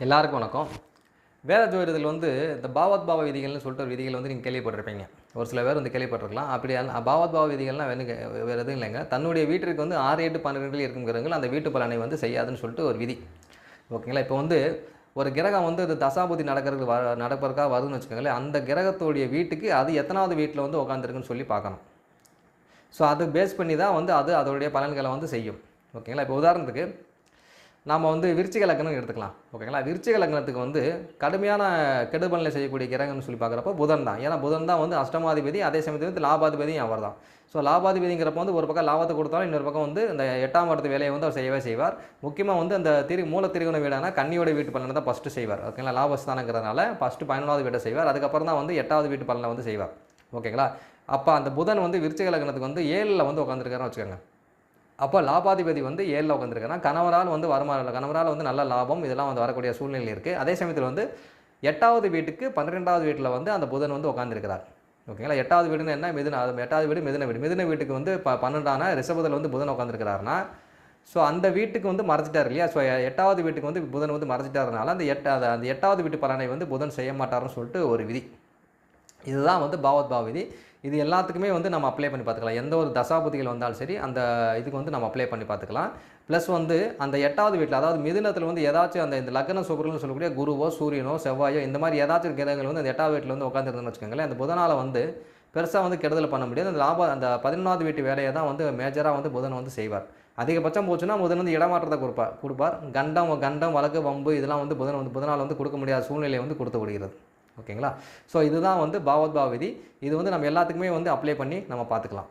எல்லாருக்கும் வணக்கம். வேத ஜோதிடத்தில் இந்த பாவத் பாவ விதிகள்னு சொல்லிட்டு ஒரு விதிகள் நீங்கள் கேள்விப்பட்டிருப்பீங்க. ஒரு சில பேர் கேள்விப்பட்டிருக்கலாம். அப்படி பாவத் பாவ விதிகள்லாம் வேறு எதுவும் இல்லைங்க. தன்னுடைய வீட்டிற்கு 6, 8, 12 இருக்கும் கிரகங்கள் அந்த வீட்டு பலனை செய்யாதுன்னு சொல்லிட்டு ஒரு விதி. ஓகேங்களா? இப்போ ஒரு கிரகம் இது தசாபுதி நடப்பதற்காக வருதுன்னு வச்சுக்கோங்களேன். அந்த கிரகத்துடைய வீட்டுக்கு அது எத்தனாவது வீட்டில் உட்காந்துருக்குன்னு சொல்லி பார்க்கணும். ஸோ அது பேஸ் பண்ணி தான் அது அதோடைய பலன்களை செய்யும். ஓகேங்களா? இப்போ உதாரணத்துக்கு நாம் விருச்சிக லக்னம் எடுத்துக்கலாம். ஓகேங்களா? விருச்சிக லக்னத்துக்கு கடுமையான கெடுபலனை செய்யக்கூடிய கிரகம்னு சொல்லி பார்க்குறப்போ புதன் தான். ஏன்னா புதன் தான் அஷ்டமாதிபதி, அதே சமயத்தில் லாபாதிபதியும் அவர் தான். ஸோ லாபாதிபதிங்கிறப்போ ஒரு பக்கம் லாபத்தை கொடுத்தாலும் இன்னொரு பக்கம் இந்த 8ஆம் இடத்து வேலையை அவர் செய்யவே செய்வார். முக்கியமாக அந்த மூல திரிகோண வீடான கன்னியோட வீட்டு பலனை தான் ஃபஸ்ட்டு செய்வார். ஓகேங்களா? லாபஸ்தானங்கிறதுனால ஃபஸ்ட்டு 11வது வீட்டை செய்வார். அதுக்கப்புறம் தான் 8ஆவது வீட்டு பலனை செய்வார். ஓகேங்களா? அப்போ அந்த புதன் விருச்சிக லக்னத்துக்கு 7ல் உட்காந்துருக்காருன்னு வச்சுக்கோங்க. அப்போ லாபாதிபதி 7ல் உட்காந்துருக்காருன்னா கணவரால் வருமானம், கணவரால் நல்ல லாபம் இதெல்லாம் வரக்கூடிய சூழ்நிலை இருக்குது. அதே சமயத்தில் 8வது வீட்டுக்கு 12வது வீட்டில் அந்த புதன் உட்காந்துருக்கிறார். ஓகேங்களா? 8வது வீடுன்னு என்ன? மிதுன. 8வது வீடு மிதுன வீடு. மிதுன வீட்டுக்கு 12ஆன ரிஷபத்தில் புதன் உட்காந்துருக்கிறாருன்னா ஸோ அந்த வீட்டுக்கு மறைச்சிட்டார் இல்லையா? ஸோ 8வது வீட்டுக்கு புதன் மறைச்சிட்டாருனால அந்த 8வது வீட்டு பலனை புதன் செய்ய மாட்டார்னு சொல்லிட்டு ஒரு விதி. இதுதான் பாவத் பாவ விதி. இது எல்லாத்துக்குமே நம்ம அப்ளை பண்ணி பார்த்துக்கலாம். எந்த ஒரு தசாபுதிகள் வந்தாலும் சரி அந்த இதுக்கு நம்ம அப்ளை பண்ணி பார்த்துக்கலாம். ப்ளஸ் அந்த 8வது வீட்டில், அதாவது மிதுனத்தில் ஏதாச்சும் இந்த லக்ன சுபர்கள்னு சொல்லக்கூடிய குருவோ சூரியனோ செவ்வாயோ இந்த மாதிரி ஏதாச்சும் கிரகங்கள் அந்த 8வது வீட்டில் உட்காந்துருந்தோம்னு வச்சுக்கோங்களேன். அந்த புதனால் பெருசாக கெடுதல் பண்ண முடியாது. அந்த அந்த 11வது வீட்டு வேலையை தான் மேஜராக புதன் செய்வார். அதிகபட்சம் போச்சுன்னா புதன் இடமாற்றத்தை கொடுப்பார். கண்டம் வழக்கு வம்பு இதெல்லாம் புதனால் கொடுக்க முடியாத சூழ்நிலையை கொடுத்து விடுகிறது. ஓகேங்களா? ஸோ இதுதான் பாவத் பாவ விதி. இது நம்ம எல்லாத்துக்குமே அப்ளை பண்ணி நம்ம பார்த்துக்கலாம்.